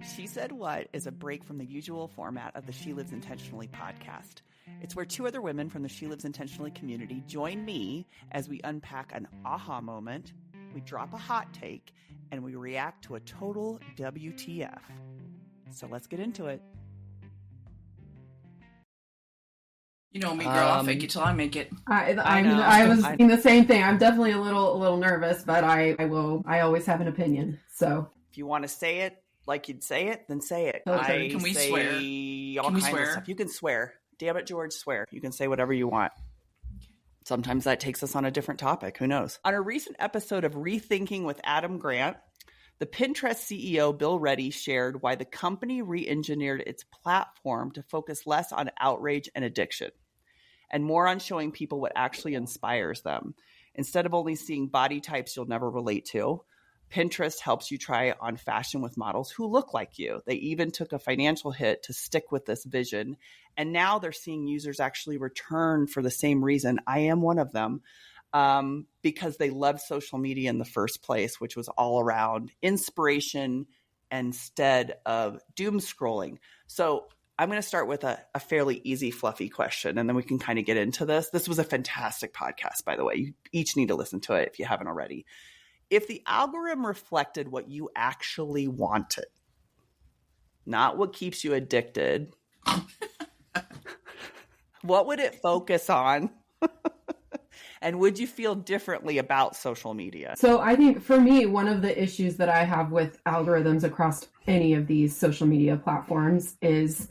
She Said What is a break from the usual format of the She Lives Intentionally podcast. It's where two other women from the She Lives Intentionally community join me as we unpack an aha moment, we drop a hot take, and we react to a total WTF. So let's get into it. You know me, girl. I'll fake it till I make it. I was thinking the same thing. I'm definitely a little nervous, but I always have an opinion. So if you want to say it like you'd say it, then say it. Okay. Can we swear? All kinds of stuff. You can swear. Damn it, George, swear. You can say whatever you want. Sometimes that takes us on a different topic. Who knows? On a recent episode of Rethinking with Adam Grant, the Pinterest CEO, Bill Reddy, shared why the company re-engineered its platform to focus less on outrage and addiction and more on showing people what actually inspires them. Instead of only seeing body types you'll never relate to, Pinterest helps you try on fashion with models who look like you. They even took a financial hit to stick with this vision. And now they're seeing users actually return for the same reason. I am one of them, because they loved social media in the first place, which was all around inspiration instead of doom scrolling. So I'm going to start with a fairly easy, fluffy question, and then we can kind of get into this. This was a fantastic podcast, by the way. You each need to listen to it if you haven't already. If the algorithm reflected what you actually wanted, not what keeps you addicted, what would it focus on? And would you feel differently about social media? So I think for me, one of the issues that I have with algorithms across any of these social media platforms is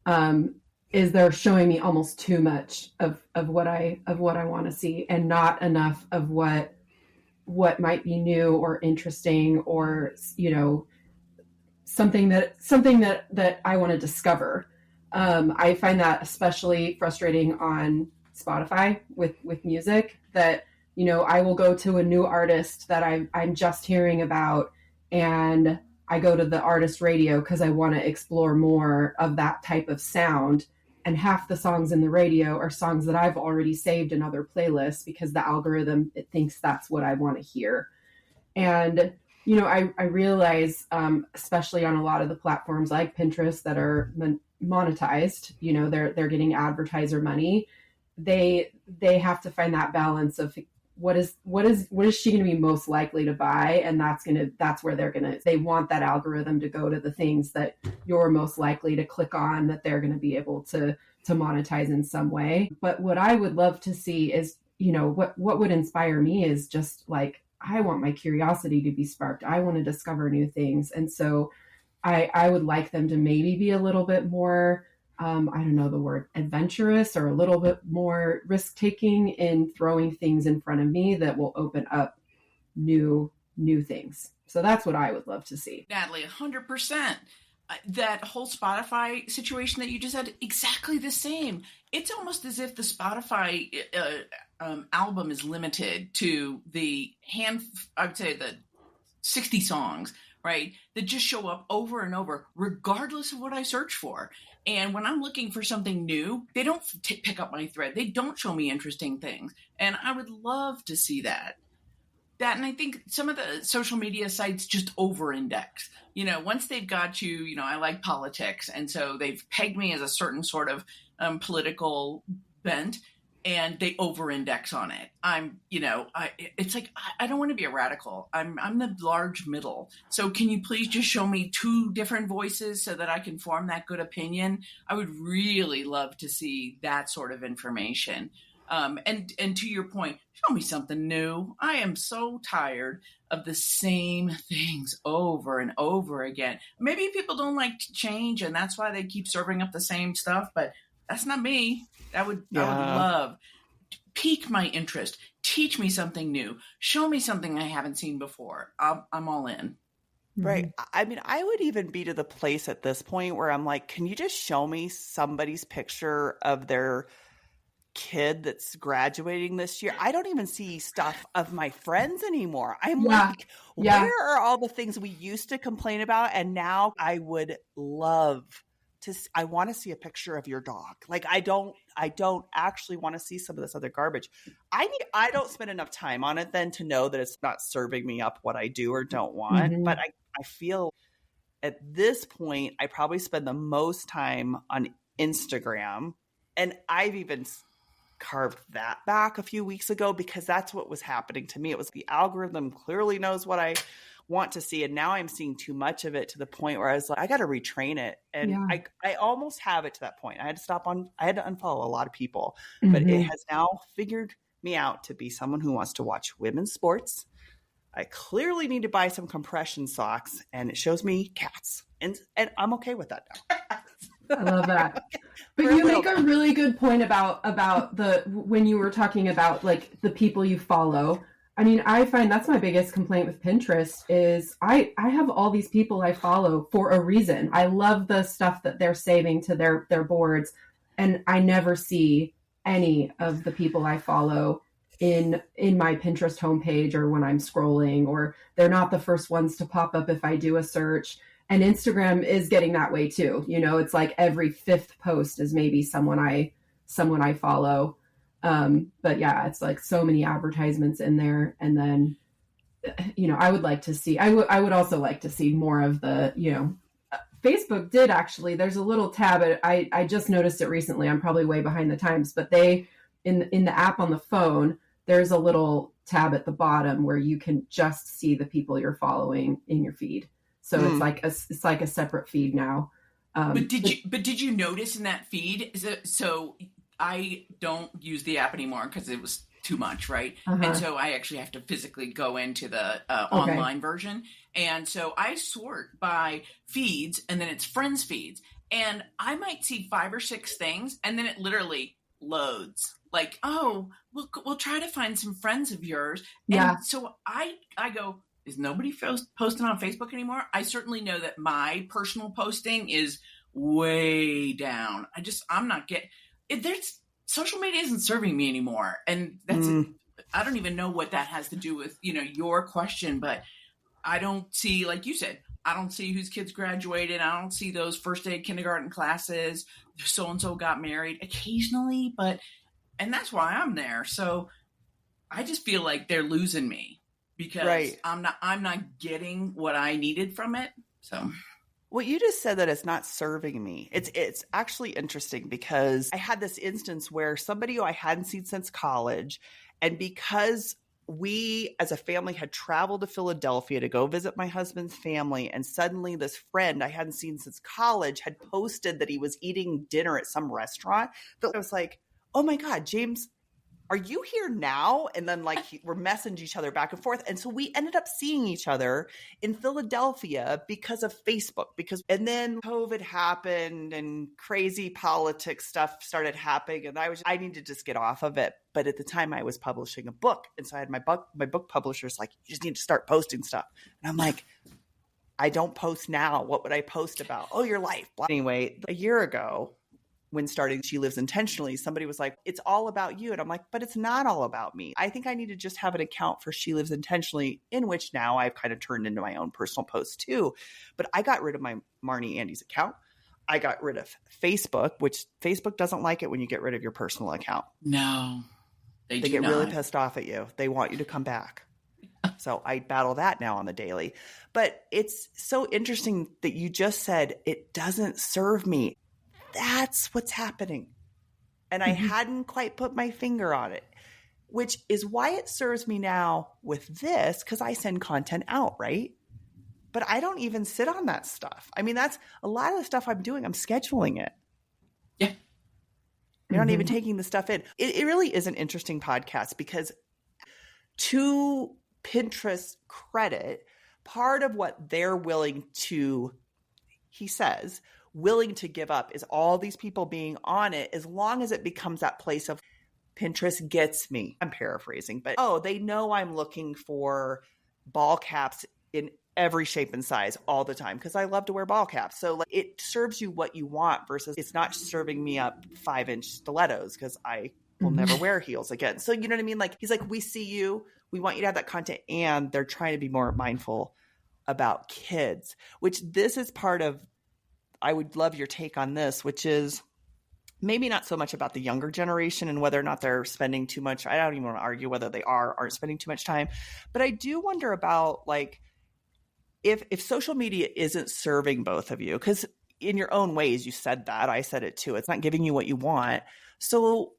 they're showing me almost too much of what I want to see and not enough of what might be new or interesting or, you know, something that I want to discover. I find that especially frustrating on Spotify with music, that, you know, I will go to a new artist that I'm just hearing about, and I go to the artist radio because I want to explore more of that type of sound. And half the songs in the radio are songs that I've already saved in other playlists because the algorithm, it thinks that's what I want to hear. And, you know, I realize, especially on a lot of the platforms like Pinterest that are monetized, you know, they're getting advertiser money. They have to find that balance of what is she going to be most likely to buy, and that's where they want that algorithm to go to the things that you're most likely to click on, that they're going to be able to monetize in some way. But what I would love to see is, you know, what would inspire me is just like, I want my curiosity to be sparked. I want to discover new things, and so I would like them to maybe be a little bit more, I don't know the word, adventurous, or a little bit more risk-taking in throwing things in front of me that will open up new things. So that's what I would love to see. Natalie, 100%. That whole Spotify situation that you just said, exactly the same. It's almost as if the Spotify album is limited to the I would say the 60 songs, right, that just show up over and over, regardless of what I search for. And when I'm looking for something new, they don't pick up my thread. They don't show me interesting things. And I would love to see that. And I think some of the social media sites just over-index. You know, once they've got you, you know, I like politics. And so they've pegged me as a certain sort of political bent, and they over-index on it. It's like, I don't want to be a radical. I'm the large middle. So can you please just show me two different voices so that I can form that good opinion? I would really love to see that sort of information. And to your point, show me something new. I am so tired of the same things over and over again. Maybe people don't like to change, and that's why they keep serving up the same stuff, but that's not me. I would love pique my interest. Teach me something new. Show me something I haven't seen before. I'm all in. Right. I mean, I would even be to the place at this point where I'm like, can you just show me somebody's picture of their kid that's graduating this year? I don't even see stuff of my friends anymore. I'm like, where are all the things we used to complain about? And now I would love I want to see a picture of your dog. Like, I don't actually want to see some of this other garbage. I don't spend enough time on it then to know that it's not serving me up what I do or don't want. Mm-hmm. But I feel At this point, I probably spend the most time on Instagram. And I've even carved that back a few weeks ago because that's what was happening to me. It was the algorithm clearly knows what I want to see. And now I'm seeing too much of it to the point where I was like, I got to retrain it. And I almost have it to that point. I had to unfollow a lot of people, but it has now figured me out to be someone who wants to watch women's sports. I clearly need to buy some compression socks, and it shows me cats. And I'm okay with that now. I love that. But you make a really good point about when you were talking about like the people you follow. I mean, I find that's my biggest complaint with Pinterest is I have all these people I follow for a reason. I love the stuff that they're saving to their boards, and I never see any of the people I follow in my Pinterest homepage or when I'm scrolling, or they're not the first ones to pop up if I do a search. And Instagram is getting that way too. You know, it's like every fifth post is maybe someone I follow. But yeah, it's like so many advertisements in there. And then, you know, I would also like to see more of the, you know, Facebook did actually, there's a little tab. I just noticed it recently. I'm probably way behind the times, but they, in the app on the phone, there's a little tab at the bottom where you can just see the people you're following in your feed. So it's like a separate feed now. But did you notice in that feed? So I don't use the app anymore because it was too much, right? And so I actually have to physically go into the online version. And so I sort by feeds, and then it's friends feeds. And I might see 5 or 6 things, and then it literally loads. Like, oh, we'll try to find some friends of yours. And so I go, is nobody posting on Facebook anymore? I certainly know that my personal posting is way down. I'm not getting it. Social media isn't serving me anymore. And that's, I don't even know what that has to do with, you know, your question, but I don't see, like you said, I don't see whose kids graduated. I don't see those first day kindergarten classes. So-and-so got married occasionally, and that's why I'm there. So I just feel like they're losing me because I'm not getting what I needed from it. So well, you just said that it's not serving me. It's actually interesting because I had this instance where somebody who I hadn't seen since college, and because we as a family had traveled to Philadelphia to go visit my husband's family, and suddenly this friend I hadn't seen since college had posted that he was eating dinner at some restaurant. That I was like, oh my God, James, are you here now? And then like we're messaging each other back and forth. And so we ended up seeing each other in Philadelphia because of Facebook, and then COVID happened and crazy politics stuff started happening. And I need to just get off of it. But at the time I was publishing a book. And so I had my book publisher's like, you just need to start posting stuff. And I'm like, I don't post now. What would I post about? Oh, your life. Anyway, a year ago, when starting She Lives Intentionally, somebody was like, it's all about you. And I'm like, but it's not all about me. I think I need to just have an account for She Lives Intentionally, in which now I've kind of turned into my own personal posts too. But I got rid of my Marney Andy's account. I got rid of Facebook, which Facebook doesn't like it when you get rid of your personal account. No, they get really pissed off at you. They want you to come back. So I battle that now on the daily. But it's so interesting that you just said it doesn't serve me. That's what's happening. And I hadn't quite put my finger on it, which is why it serves me now with this, because I send content out, right? But I don't even sit on that stuff. I mean, that's a lot of the stuff I'm doing. I'm scheduling it. Yeah. You're not even taking the stuff in. It really is an interesting podcast because, to Pinterest credit, part of what they're willing to, he says, willing to give up is all these people being on it, as long as it becomes that place of Pinterest gets me. I'm paraphrasing, but they know I'm looking for ball caps in every shape and size all the time because I love to wear ball caps. So like, it serves you what you want versus it's not serving me up 5-inch stilettos because I will never wear heels again. So you know what I mean? Like, he's like, we see you, we want you to have that content, and they're trying to be more mindful about kids, which this is part of. I would love your take on this, which is maybe not so much about the younger generation and whether or not they're spending too much. I don't even want to argue whether they aren't spending too much time, but I do wonder about like if social media isn't serving both of you, because in your own ways, you said that, I said it too, it's not giving you what you want. So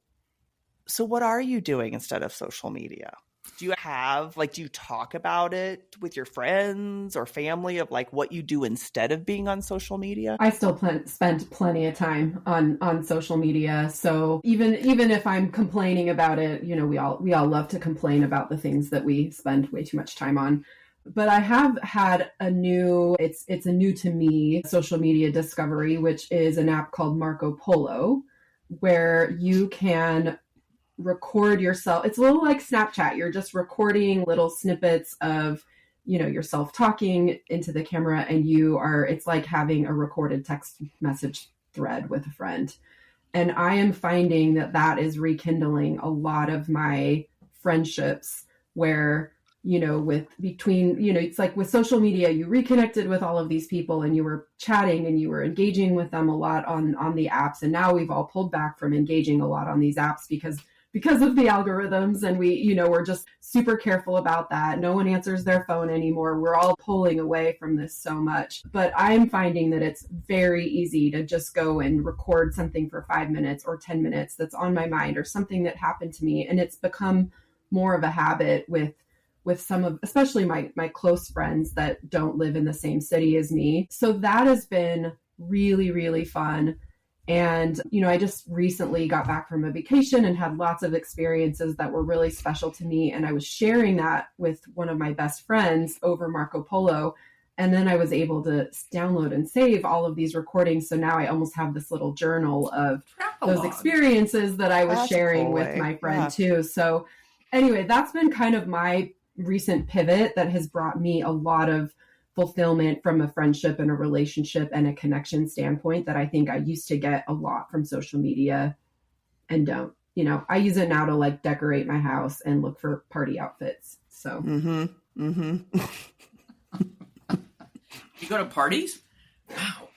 what are you doing instead of social media? Do you talk about it with your friends or family of like what you do instead of being on social media? I still spend plenty of time on social media. So even if I'm complaining about it, you know, we all love to complain about the things that we spend way too much time on. But I have had it's a new to me social media discovery, which is an app called Marco Polo, where you can record yourself. It's a little like Snapchat. You're just recording little snippets of, you know, yourself talking into the camera, and it's like having a recorded text message thread with a friend. And I am finding that is rekindling a lot of my friendships where, you know, it's like with social media, you reconnected with all of these people and you were chatting and you were engaging with them a lot on the apps. And now we've all pulled back from engaging a lot on these apps because of the algorithms, and we're just super careful about that. No one answers their phone anymore. We're all pulling away from this so much. But I'm finding that it's very easy to just go and record something for 5 minutes or 10 minutes that's on my mind or something that happened to me. And it's become more of a habit with some of, especially my close friends that don't live in the same city as me. So that has been really, really fun. And, you know, I just recently got back from a vacation and had lots of experiences that were really special to me. And I was sharing that with one of my best friends over Marco Polo. And then I was able to download and save all of these recordings. So now I almost have this little journal of those experiences that I was sharing with my friend too. So anyway, that's been kind of my recent pivot that has brought me a lot of fulfillment from a friendship and a relationship and a connection standpoint that I think I used to get a lot from social media and don't. You know, I use it now to like decorate my house and look for party outfits. So You go to parties? Wow.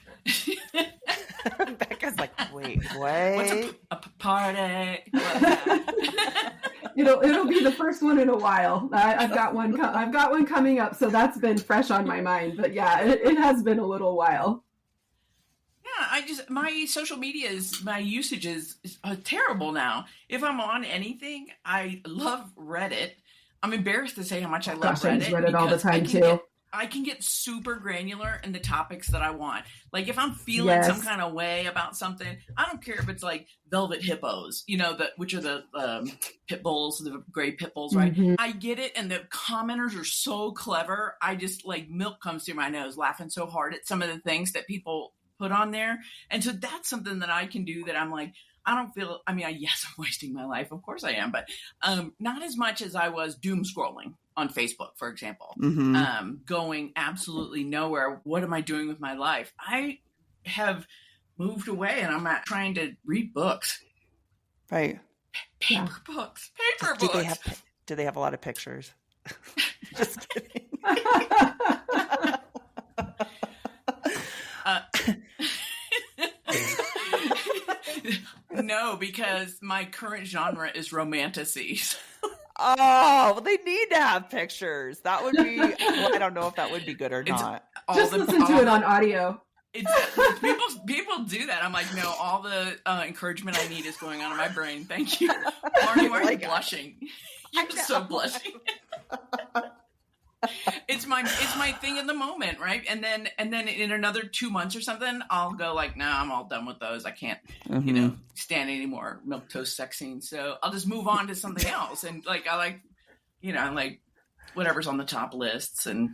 Becca's like, wait, what? What's a party? It'll be the first one in a while. I've got one coming up, so that's been fresh on my mind. But yeah, it has been a little while. Yeah, my social media my usage is terrible now. If I'm on anything, I love Reddit. I'm embarrassed to say how much I love Reddit. I use Reddit all the time too. I can get super granular in the topics that I want. Like if I'm feeling some kind of way about something, I don't care if it's like velvet hippos, you know, which are the pit bulls, the gray pit bulls, right? Mm-hmm. I get it. And the commenters are so clever. I just like milk comes through my nose laughing so hard at some of the things that people put on there. And so that's something that I can do that I'm like, I don't feel, yes, I'm wasting my life. Of course I am, but not as much as I was doom scrolling on Facebook, for example, going absolutely nowhere. What am I doing with my life? I have moved away and I'm not trying to read books. Right. Paper books. Do they have a lot of pictures? Just kidding. No, because my current genre is romantasies. Oh, well, they need to have pictures. That would be, I don't know if that would be good or not. Just listen to it on audio. People do that. I'm like, no, all the encouragement I need is going on in my brain. Thank you. Marney, why are you blushing? You're so blushing. It's my thing in the moment, right? And then in another 2 months or something, I'll go like, nah, I'm all done with those. I can't, stand any more milquetoast sex scenes. So I'll just move on to something else. And like, I like, whatever's on the top lists and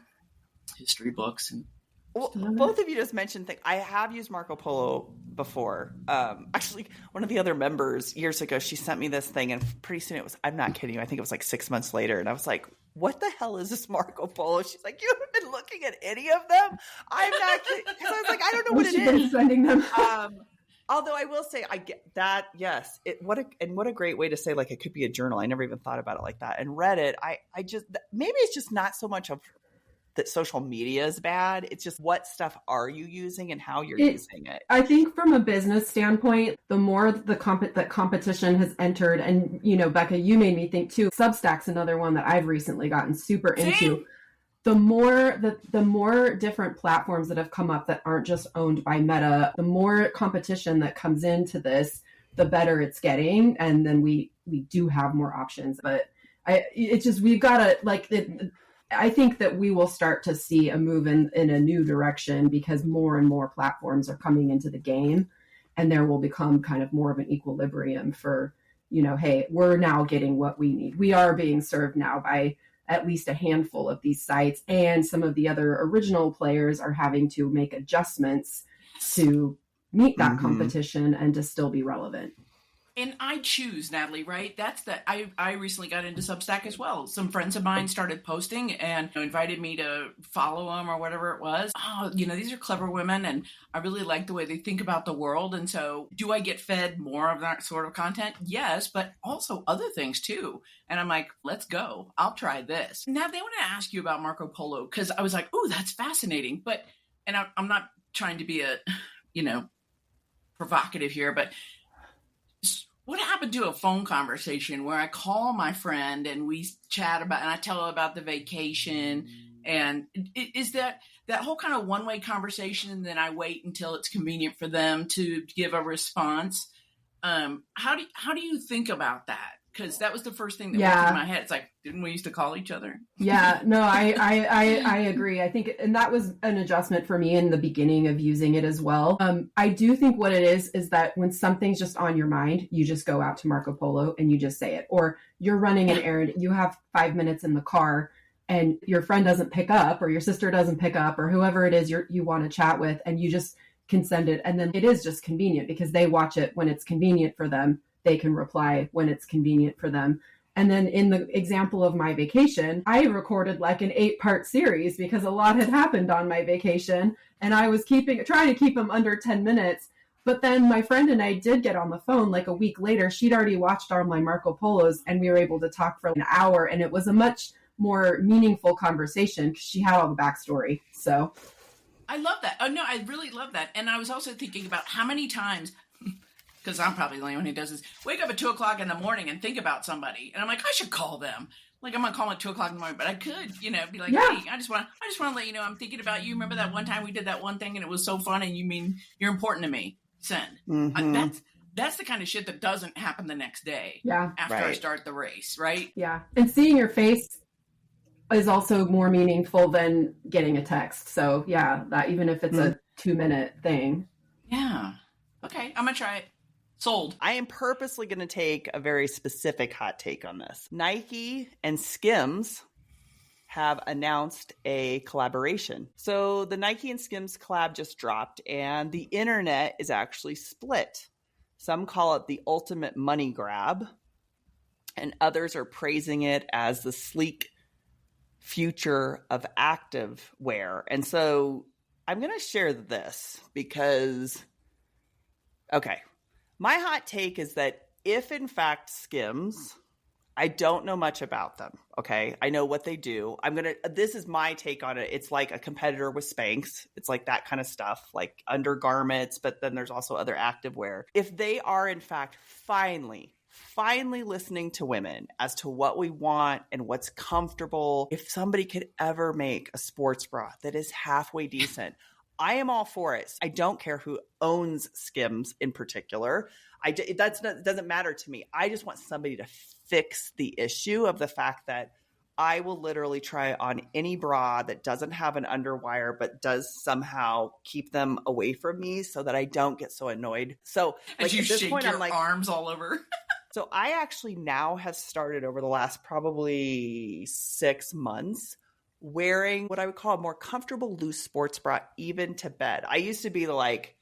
history books. And well, both of you just mentioned things. I have used Marco Polo before. Actually, one of the other members years ago, she sent me this thing, and pretty soon I'm not kidding you, I think it was like 6 months later, and I was like, what the hell is this Marco Polo? She's like, you haven't been looking at any of them? I'm not kidding. Because I was like, I don't know what it is. Sending them. Although I will say, I get that. Yes. What a great way to say, like, it could be a journal. I never even thought about it like that. And Reddit, I just, maybe it's just not so much of that social media is bad. It's just what stuff are you using and how you're using it. I think from a business standpoint, the more that competition has entered, and Becca, you made me think too. Substack's another one that I've recently gotten super into. the more different platforms that have come up that aren't just owned by Meta, the more competition that comes into this, the better it's getting. And then we do have more options. But we've got to I think that we will start to see a move in a new direction because more and more platforms are coming into the game, and there will become kind of more of an equilibrium for, hey, we're now getting what we need. We are being served now by at least a handful of these sites, and some of the other original players are having to make adjustments to meet that competition and to still be relevant. And I choose, Natalie, right? I recently got into Substack as well. Some friends of mine started posting and invited me to follow them or whatever it was. Oh, these are clever women and I really like the way they think about the world. And so do I get fed more of that sort of content? Yes, but also other things too. And I'm like, let's go. I'll try this. Natalie, I want to ask you about Marco Polo because I was like, oh, that's fascinating. And I'm not trying to be provocative here, but what happened to a phone conversation where I call my friend and we chat about, and I tell her about the vacation, and is that whole kind of one-way conversation, and then I wait until it's convenient for them to give a response? How do you think about that? Because that was the first thing that went through my head. It's like, didn't we used to call each other? Yeah, no, I agree. I think, and that was an adjustment for me in the beginning of using it as well. I do think what it is that when something's just on your mind, you just go out to Marco Polo and you just say it. Or you're running an errand, you have 5 minutes in the car and your friend doesn't pick up or your sister doesn't pick up or whoever it is you want to chat with, and you just can send it. And then it is just convenient because they watch it when it's convenient for them. They can reply when it's convenient for them. And then in the example of my vacation, I recorded like an 8-part series because a lot had happened on my vacation and I was trying to keep them under 10 minutes. But then my friend and I did get on the phone like a week later. She'd already watched all my Marco Polos and we were able to talk for an hour, and it was a much more meaningful conversation because she had all the backstory. So I love that. Oh no, I really love that. And I was also thinking about how many times, because I'm probably the only one who does this, wake up at 2:00 in the morning and think about somebody. And I'm like, I should call them. Like, I'm going to call them at 2:00 in the morning, but I could, be like, hey, I just want to let you know I'm thinking about you. Remember that one time we did that one thing and it was so fun and you mean you're important to me? Send. That's the kind of shit that doesn't happen the next day after I start the race, right? Yeah. And seeing your face is also more meaningful than getting a text. So yeah, that even if it's a 2-minute thing. Yeah. Okay. I'm going to try it. Sold. I am purposely going to take a very specific hot take on this. Nike and SKIMS have announced a collaboration. So the Nike and SKIMS collab just dropped, and the internet is actually split. Some call it the ultimate money grab, and others are praising it as the sleek future of active wear. And so I'm going to share this because, okay, my hot take is that if in fact SKIMS, I don't know much about them. Okay. I know what they do. This is my take on it. It's like a competitor with Spanx. It's like that kind of stuff, like undergarments, but then there's also other activewear. If they are in fact finally listening to women as to what we want and what's comfortable, if somebody could ever make a sports bra that is halfway decent, I am all for it. I don't care who owns SKIMS in particular. It doesn't matter to me. I just want somebody to fix the issue of the fact that I will literally try on any bra that doesn't have an underwire, but does somehow keep them away from me so that I don't get so annoyed. So like, you at this shake point, your I'm like, arms all over. So I actually now have started over the last probably 6 months wearing what I would call a more comfortable loose sports bra even to bed. I used to be like,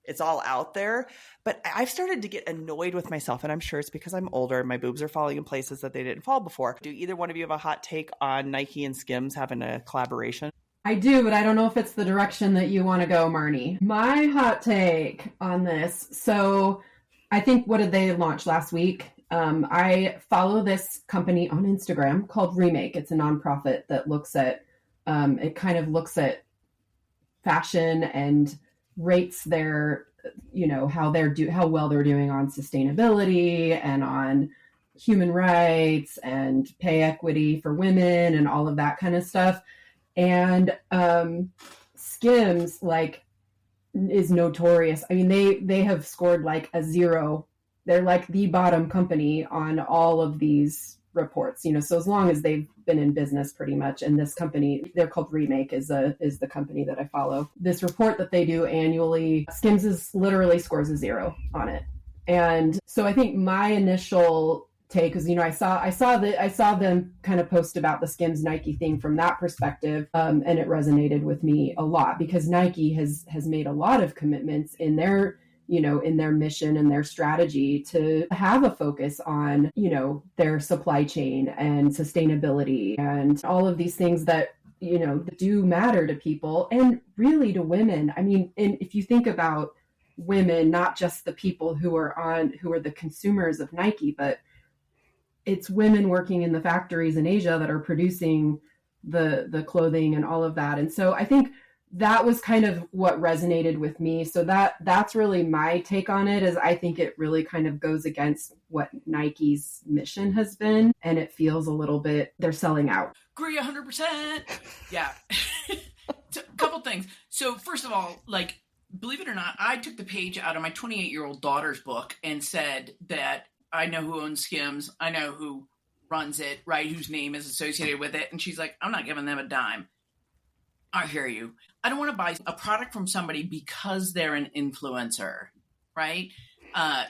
it's all out there, but I've started to get annoyed with myself, and I'm sure it's because I'm older and my boobs are falling in places that they didn't fall before. Do either one of you have a hot take on Nike and SKIMS having a collaboration? I do, but I don't know if it's the direction that you want to go, Marney. My hot take on this. So I think, what did they launch last week? I follow this company on Instagram called Remake. It's a nonprofit that looks at, it kind of looks at fashion and rates their, how well they're doing on sustainability and on human rights and pay equity for women and all of that kind of stuff. And SKIMS like is notorious. I mean, they have scored like a 0. They're like the bottom company on all of these reports, you know, so as long as they've been in business pretty much. And this company, they're called Remake, is the company that I follow. This report that they do annually, SKIMS is literally scores a 0 on it. And so I think my initial take is, you know, I saw them kind of post about the SKIMS Nike thing from that perspective, and it resonated with me a lot because Nike has made a lot of commitments in their, you know, in their mission and their strategy to have a focus on, you know, their supply chain and sustainability and all of these things that, you know, do matter to people and really to women. I mean, and if you think about women, not just the people who are the consumers of Nike, but it's women working in the factories in Asia that are producing the clothing and all of that. And so I think that was kind of what resonated with me. So that's really my take on it, is I think it really kind of goes against what Nike's mission has been. And it feels a little bit, they're selling out. Agree 100%. Yeah. So, a couple things. So first of all, like, believe it or not, I took the page out of my 28-year-old daughter's book and said that I know who owns SKIMS. I know who runs it, right? Whose name is associated with it. And she's like, I'm not giving them a dime. I hear you. I don't want to buy a product from somebody because they're an influencer, right?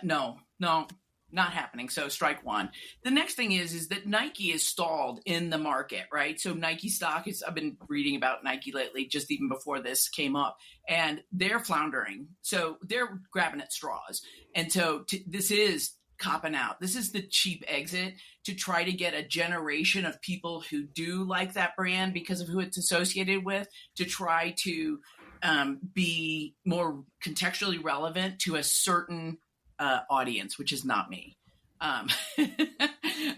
No, not happening. So strike one. The next thing is that Nike is stalled in the market, right? So Nike stock is, I've been reading about Nike lately, just even before this came up, and they're floundering. So they're grabbing at straws. And so this is copping out. This is the cheap exit to try to get a generation of people who do like that brand because of who it's associated with, to try to be more contextually relevant to a certain audience, which is not me.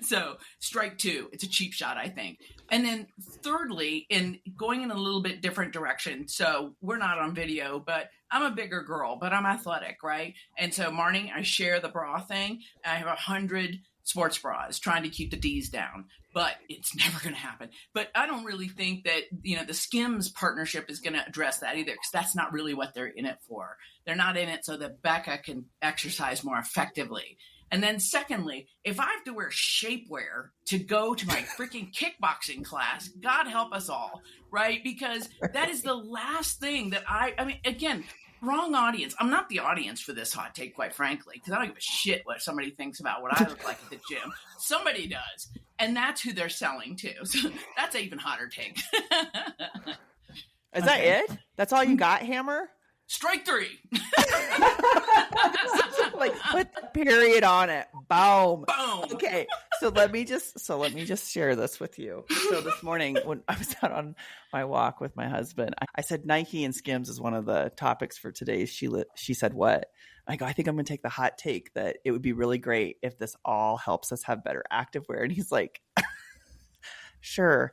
So strike two, it's a cheap shot, I think. And then thirdly, in going in a little bit different direction. So we're not on video, but I'm a bigger girl, but I'm athletic, right? And so Marney, I share the bra thing. I have 100 sports bras trying to keep the D's down, but it's never going to happen. But I don't really think that, you know, the SKIMS partnership is going to address that either, because that's not really what they're in it for. They're not in it so that Becca can exercise more effectively. And then secondly, if I have to wear shapewear to go to my freaking kickboxing class, God help us all, right? Because that is the last thing that I mean, again, wrong audience. I'm not the audience for this hot take, quite frankly, because I don't give a shit what somebody thinks about what I look like at the gym. Somebody does. And that's who they're selling to. So that's an even hotter take. Is that it? That's all you got, Hammer? Strike three. Like, put the period on it. Boom. Boom. Okay. So let me just share this with you. So this morning when I was out on my walk with my husband, I said Nike and SKIMS is one of the topics for today. She said, what? I go, I think I'm going to take the hot take that it would be really great if this all helps us have better activewear. And he's like, sure,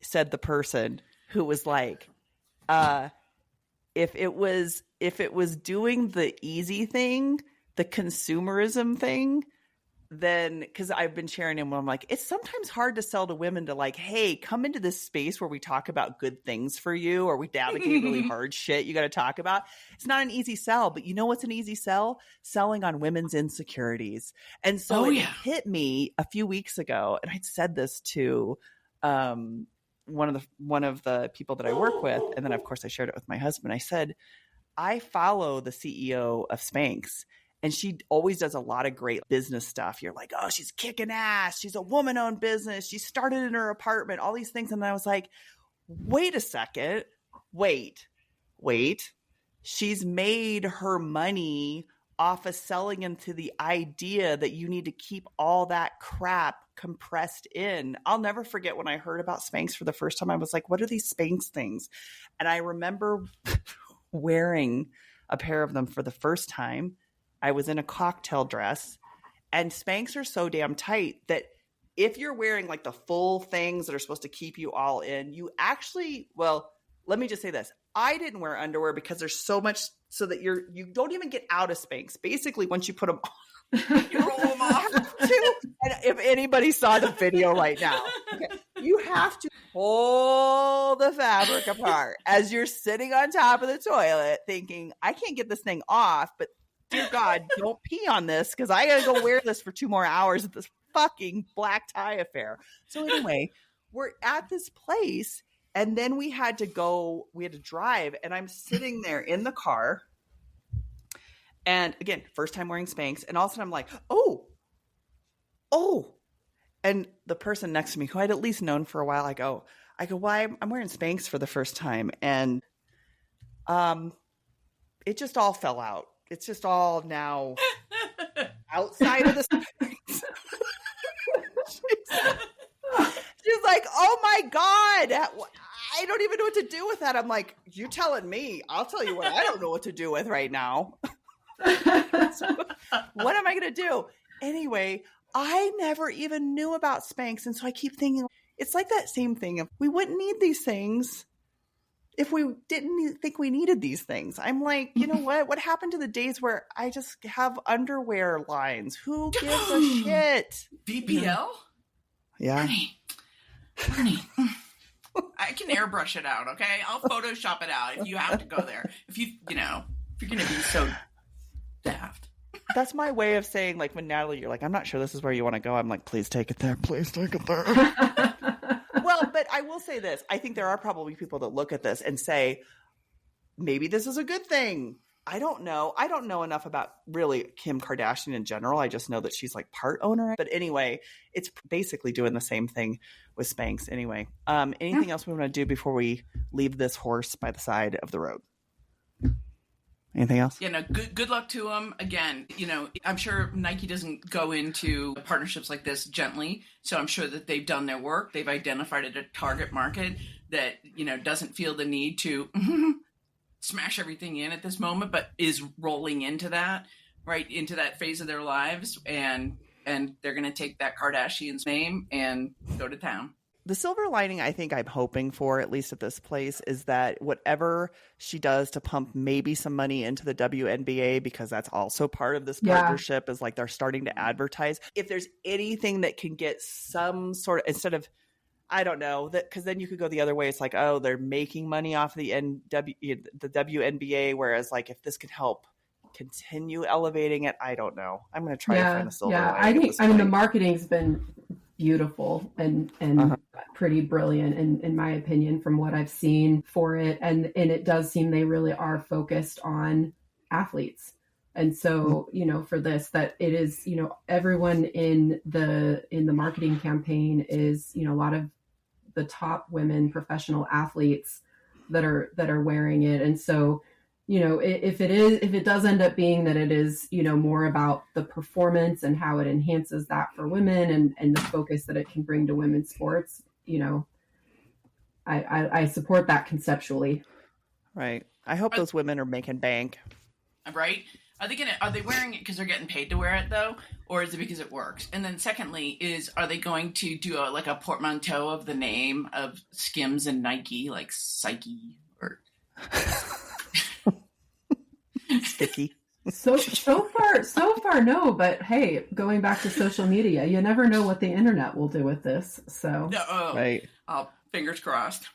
said the person who was like, if it was doing the easy thing, the consumerism thing, then, because I've been sharing him, I'm like, it's sometimes hard to sell to women to like, hey, come into this space where we talk about good things for you, or we navigate really hard shit you got to talk about. It's not an easy sell, but you know what's an easy sell? Selling on women's insecurities. And so it hit me a few weeks ago, and I'd said this to one of the people that I work with, and then of course I shared it with my husband. I said, I follow the CEO of Spanx, and she always does a lot of great business stuff. You're like, oh, she's kicking ass. She's a woman-owned business. She started in her apartment, all these things. And then I was like, wait a second. Wait. She's made her money off of selling into the idea that you need to keep all that crap compressed in. I'll never forget when I heard about Spanx for the first time. I was like, what are these Spanx things? And I remember wearing a pair of them for the first time. I was in a cocktail dress, and Spanx are so damn tight that if you're wearing like the full things that are supposed to keep you all in, you actually, well, let me just say this. I didn't wear underwear because there's so much so that you don't even get out of Spanx. Basically, once you put them on, you roll them off too. And if anybody saw the video right now, okay. You have to pull the fabric apart as you're sitting on top of the toilet thinking, I can't get this thing off, but dear God, don't pee on this because I got to go wear this for 2 more hours at this fucking black tie affair. So anyway, we're at this place and then we had to drive and I'm sitting there in the car. And again, first time wearing Spanx. And all of a sudden I'm like, oh. And the person next to me, who I'd at least known for a while, I go, well, I'm wearing Spanx for the first time. And it just all fell out. It's just all now outside of the Spanx. She's like, oh my God, I don't even know what to do with that. I'm like, you're telling me. I'll tell you what I don't know what to do with right now. So, what am I going to do? Anyway, I never even knew about Spanx. And so I keep thinking, it's like that same thing of we wouldn't need these things if we didn't think we needed these things. I'm like, you know what? What happened to the days where I just have underwear lines? Who gives a shit? BPL? Yeah. Marney. I can airbrush it out, okay? I'll Photoshop it out if you have to go there. If you're going to be so daft. That's my way of saying, like, when Natalie, you're like, I'm not sure this is where you want to go. I'm like, please take it there. Please take it there. Well, but I will say this. I think there are probably people that look at this and say, maybe this is a good thing. I don't know. I don't know enough about really Kim Kardashian in general. I just know that she's like part owner. But anyway, it's basically doing the same thing with Spanx. Anyway, anything else we want to do before we leave this horse by the side of the road? Anything else? Yeah, no, good luck to them. Again, I'm sure Nike doesn't go into partnerships like this gently. So I'm sure that they've done their work. They've identified a target market that, doesn't feel the need to smash everything in at this moment, but is rolling into that, right, into that phase of their lives. And they're going to take that Kardashian's name and go to town. The silver lining I think I'm hoping for, at least at this place, is that whatever she does to pump maybe some money into the WNBA, because that's also part of this partnership, is like they're starting to advertise. If there's anything that can get some sort of, instead of, I don't know, that because then you could go the other way. It's like, oh, they're making money off the WNBA, whereas like if this could help continue elevating it, I don't know. I'm going to try to find the silver lining. I mean, the marketing's been beautiful and pretty brilliant in my opinion from what I've seen for it, and it does seem they really are focused on athletes. And so for this, that it is everyone in the marketing campaign is a lot of the top women professional athletes that are wearing it. And so if it does end up being that it is, more about the performance and how it enhances that for women and the focus that it can bring to women's sports, I support that conceptually. Right. I hope those women are making bank. Right. Are they wearing it because they're getting paid to wear it though? Or is it because it works? And then secondly are they going to do a portmanteau of the name of Skims and Nike, like Psyche or Sticky? So far, no. But hey, going back to social media, you never know what the internet will do with this. So right. Fingers crossed.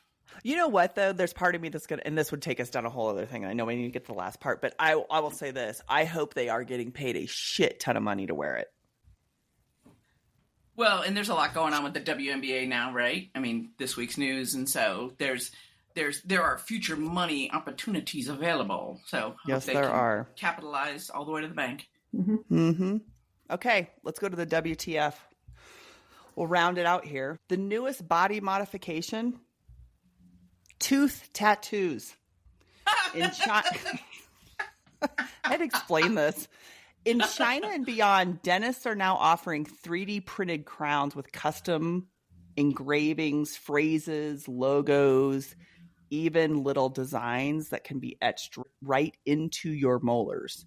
You know what, though? There's part of me that's going to, and this would take us down a whole other thing. I know we need to get to the last part, but I will say this. I hope they are getting paid a shit ton of money to wear it. Well, and there's a lot going on with the WNBA now, right? I mean, this week's news. And so there are future money opportunities available. So yes, there are. Capitalize all the way to the bank. Mm-hmm. Okay, let's go to the WTF. We'll round it out here. The newest body modification, tooth tattoos. In China, I'd explain this. In China and beyond, dentists are now offering 3D printed crowns with custom engravings, phrases, logos, even little designs that can be etched right into your molars.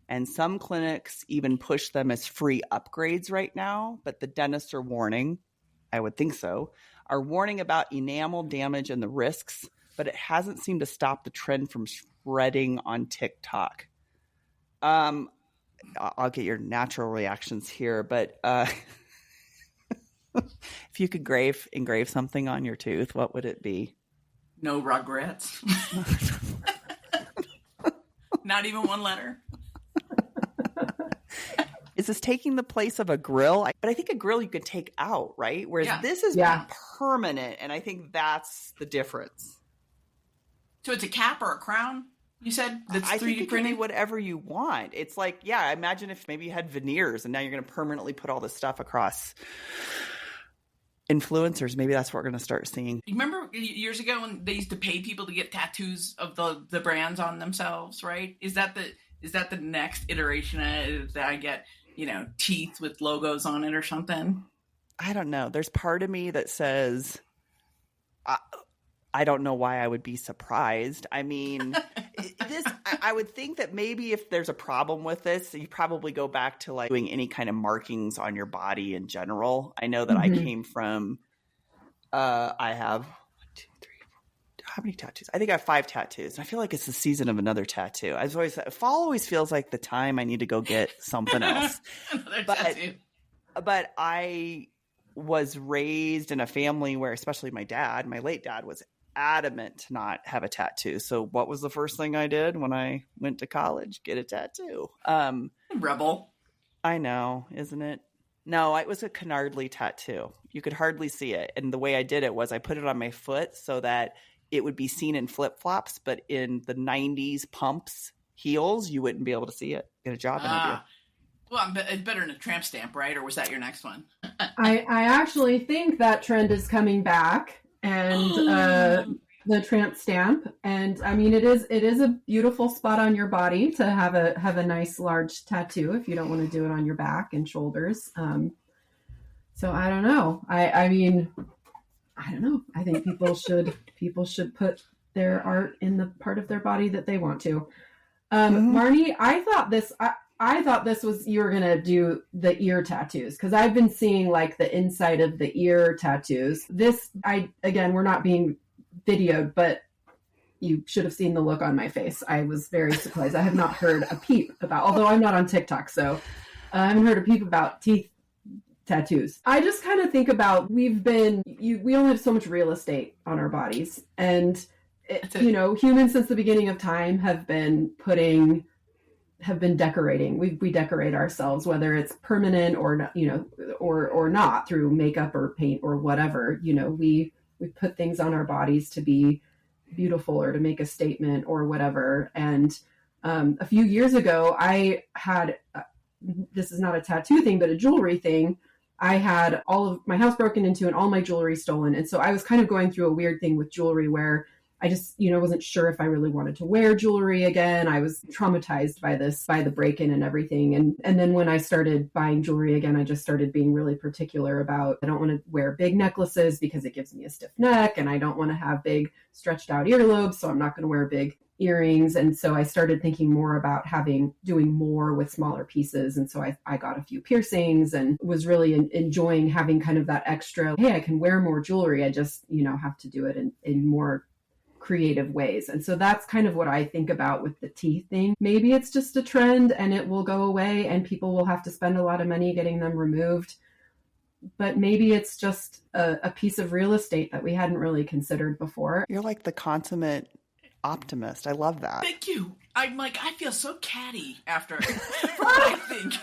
And some clinics even push them as free upgrades right now, but the dentists are warning, I would think so, are warning about enamel damage and the risks, but it hasn't seemed to stop the trend from spreading on TikTok. I'll get your natural reactions here, but If you could engrave something on your tooth, what would it be? No regrets. Not even one letter. Is this taking the place of a grill? But I think a grill you could take out, right? Whereas this is permanent, and I think that's the difference. So it's a cap or a crown, you said? That's 3D I think it printed? can be whatever you want. It's like, imagine if maybe you had veneers, and now you're going to permanently put all this stuff across influencers. Maybe that's what we're going to start seeing. You remember years ago when they used to pay people to get tattoos of the brands on themselves, right? Is that the next iteration that I get, teeth with logos on it or something? I don't know. There's part of me that says, I don't know why I would be surprised. I mean, I would think that maybe if there's a problem with this, you probably go back to like doing any kind of markings on your body in general. I know that I came from, I have 1, 2, 3, 4, how many tattoos? I think I have 5 tattoos. I feel like it's the season of another tattoo. Fall always feels like the time I need to go get something else. Tattoo. But I was raised in a family where, especially my late dad was adamant to not have a tattoo. So what was the first thing I did when I went to college? Get a tattoo. Rebel. I know, isn't it? No, it was a canardly tattoo. You could hardly see it. And the way I did it was I put it on my foot so that it would be seen in flip-flops, but in the 90s pumps heels, you wouldn't be able to see it in a job interview. Well, it's better than a tramp stamp, right? Or was that your next one? I actually think that trend is coming back, and the tramp stamp. And I mean, it is a beautiful spot on your body to have a nice large tattoo if you don't want to do it on your back and shoulders. So I don't know. I mean, I don't know. I think people should put their art in the part of their body that they want to. Marney, I thought this was, you were going to do the ear tattoos, because I've been seeing like the inside of the ear tattoos. Again, we're not being videoed, but you should have seen the look on my face. I was very surprised. I have not heard a peep about, although I'm not on TikTok, so I haven't heard a peep about teeth tattoos. I just kind of think about, we only have so much real estate on our bodies, and humans since the beginning of time have been decorating. We decorate ourselves, whether it's permanent or or not, through makeup or paint or whatever. We put things on our bodies to be beautiful or to make a statement or whatever. And a few years ago, I had this is not a tattoo thing, but a jewelry thing. I had all of my house broken into and all my jewelry stolen, and so I was kind of going through a weird thing with jewelry where I just, wasn't sure if I really wanted to wear jewelry again. I was traumatized by the break-in and everything. And then when I started buying jewelry again, I just started being really particular about, I don't want to wear big necklaces because it gives me a stiff neck, and I don't want to have big stretched out earlobes, so I'm not going to wear big earrings. And so I started thinking more about doing more with smaller pieces. And so I got a few piercings and was really enjoying having kind of that extra, hey, I can wear more jewelry. I just, have to do it in more creative ways. And so that's kind of what I think about with the teeth thing. Maybe it's just a trend and it will go away and people will have to spend a lot of money getting them removed. But maybe it's just a piece of real estate that we hadn't really considered before. You're like the consummate optimist. I love that. Thank you. I'm like, I feel so catty after I think.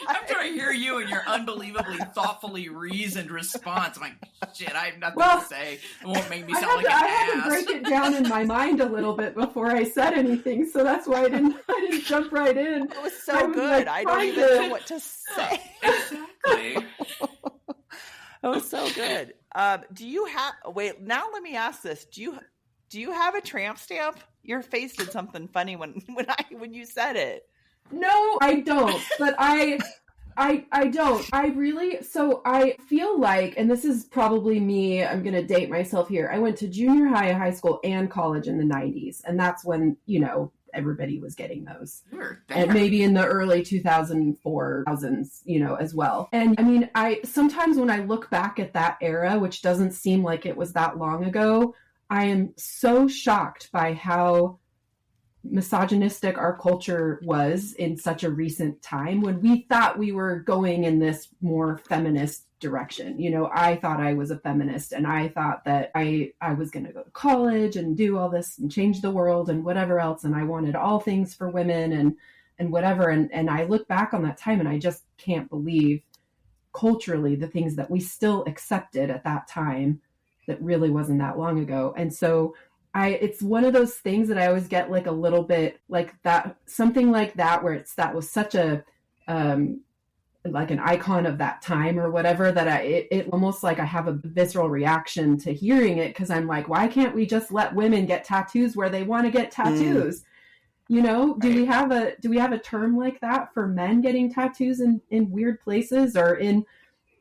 After I hear you and your unbelievably thoughtfully reasoned response, I'm like, shit, I have nothing to say. It won't make me sound like an ass. I had to break it down in my mind a little bit before I said anything, so that's why I didn't jump right in. It was so good. I don't even know what to say. Exactly. It was so good. Do you have? Wait, now let me ask this. Do you have a tramp stamp? Your face did something funny when you said it. No, I don't. But I don't. I feel like, and this is probably me, I'm going to date myself here. I went to junior high school, and college in the 90s. And that's when, everybody was getting those. And maybe in the early 2000s, as well. And I mean, sometimes when I look back at that era, which doesn't seem like it was that long ago, I am so shocked by how misogynistic our culture was in such a recent time when we thought we were going in this more feminist direction. You know, I thought I was a feminist and I thought that I was going to go to college and do all this and change the world and whatever else. And I wanted all things for women and whatever. And I look back on that time and I just can't believe culturally the things that we still accepted at that time that really wasn't that long ago. And so it's one of those things that I always get like a little bit like that, something like that, where that was such a, like an icon of that time or whatever, that it almost like I have a visceral reaction to hearing it. Cause I'm like, why can't we just let women get tattoos where they want to get tattoos? You know, do we have a term like that for men getting tattoos in weird places, or in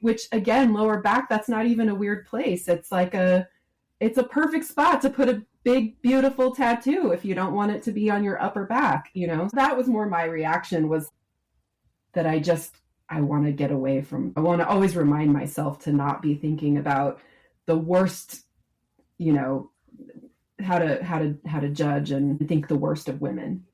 which again, lower back, that's not even a weird place. It's like it's a perfect spot to put a big, beautiful tattoo if you don't want it to be on your upper back, you know? That was more my reaction, was that I want to get away from, I want to always remind myself to not be thinking about the worst, you know, how to judge and think the worst of women.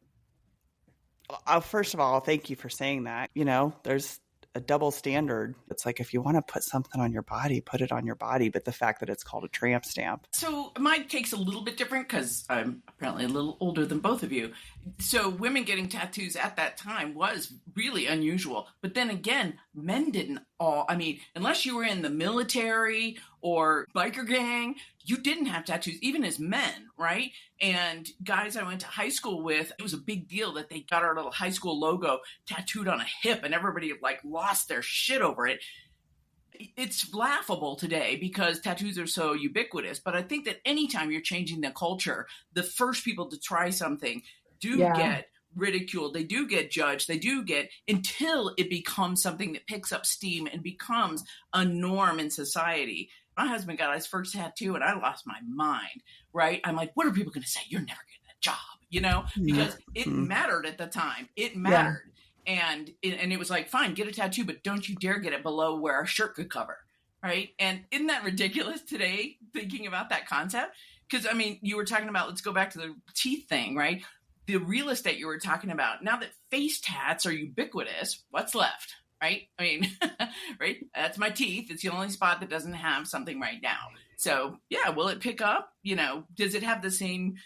First of all, thank you for saying that. You know, there's a double standard. It's like, if you want to put something on your body, put it on your body. But the fact that it's called a tramp stamp. So my take's a little bit different because I'm apparently a little older than both of you. So women getting tattoos at that time was really unusual. But then again, men didn't all, I mean, unless you were in the military or biker gang, you didn't have tattoos, even as men, right? And guys I went to high school with, it was a big deal that they got our little high school logo tattooed on a hip, and everybody like lost their shit over it. It's laughable today because tattoos are so ubiquitous, but I think that anytime you're changing the culture, the first people to try something do get ridiculed, they do get judged, they do get, until it becomes something that picks up steam and becomes a norm in society. My husband got his first tattoo and I lost my mind, right? I'm like, what are people going to say? You're never getting a job, you know, because it mattered at the time. It mattered. Yeah. And it was like, fine, get a tattoo, but don't you dare get it below where a shirt could cover, right? And isn't that ridiculous today, thinking about that concept? Because, I mean, you were talking about, let's go back to the teeth thing, right? The real estate you were talking about. Now that face tats are ubiquitous, what's left? Right? I mean, right? That's my teeth. It's the only spot that doesn't have something right now. So yeah, will it pick up? You know, does it have the same,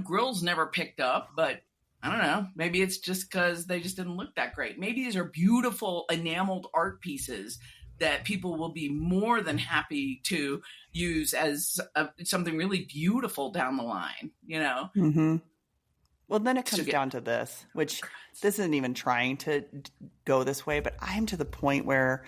grills never picked up, but I don't know. Maybe it's just because they just didn't look that great. Maybe these are beautiful enameled art pieces that people will be more than happy to use as something really beautiful down the line, you know? Mm-hmm. Well, then it comes down to this, which this isn't even trying to go this way, but I'm to the point where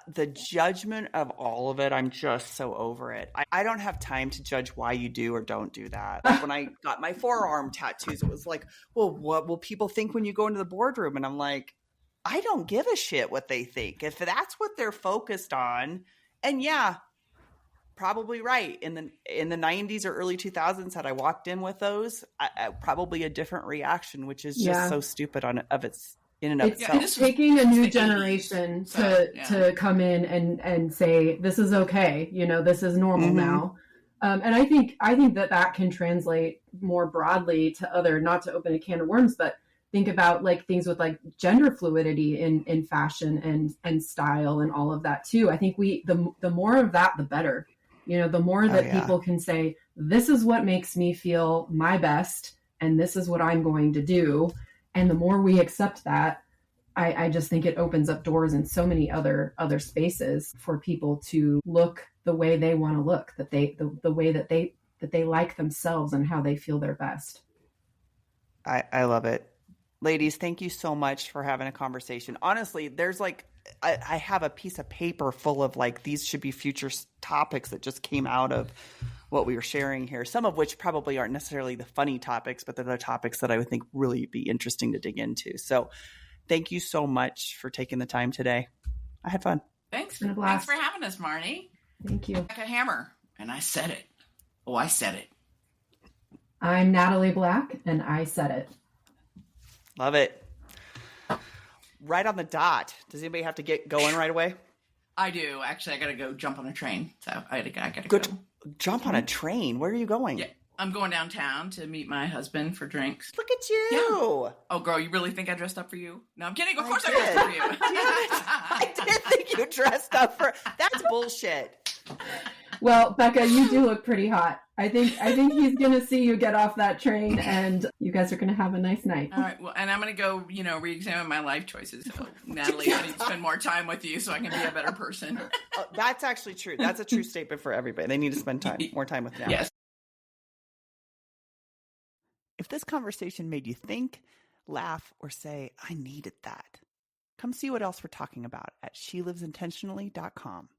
the judgment of all of it, I'm just so over it. I don't have time to judge why you do or don't do that. Like when I got my forearm tattoos, it was like, well, what will people think when you go into the boardroom? And I'm like, I don't give a shit what they think. If that's what they're focused on, and yeah, probably right. In the 90s or early 2000s, had I walked in with those, I probably a different reaction, which is just so stupid in and of itself. It's taking a new generation to come in and say, this is okay. You know, this is normal now. And I think that can translate more broadly to other, not to open a can of worms, but think about like things with like gender fluidity in fashion and style and all of that too. I think the more of that, the better. You know, the more that people can say, this is what makes me feel my best, and this is what I'm going to do. And the more we accept that, I just think it opens up doors in so many other spaces for people to look the way they want to look, that the way that they like themselves and how they feel their best. I love it. Ladies, thank you so much for having a conversation. Honestly, there's like, I have a piece of paper full of like, these should be future topics that just came out of what we were sharing here. Some of which probably aren't necessarily the funny topics, but they're the topics that I would think really be interesting to dig into. So thank you so much for taking the time today. I had fun. Thanks for having us, Marney. Thank you. Becca Hammer. And I said it. Oh, I said it. I'm Natalie Black, and I said it. Love it. Right on the dot. Does anybody have to get going right away? I do. Actually, I got to go jump on a train. So I got to go. Jump on a train? Where are you going? Yeah. I'm going downtown to meet my husband for drinks. Look at you. Yeah. Oh, girl, you really think I dressed up for you? No, I'm kidding. Of course I dressed up for you. I did think you dressed up for... That's bullshit. Well, Becca, you do look pretty hot. I think he's going to see you get off that train, and you guys are going to have a nice night. All right. Well, and I'm going to go, re-examine my life choices. So, Natalie, I need to spend more time with you so I can be a better person. Oh, that's actually true. That's a true statement for everybody. They need to spend more time with Natalie. Yes. If this conversation made you think, laugh, or say, I needed that, come see what else we're talking about at SheLivesIntentionally.com.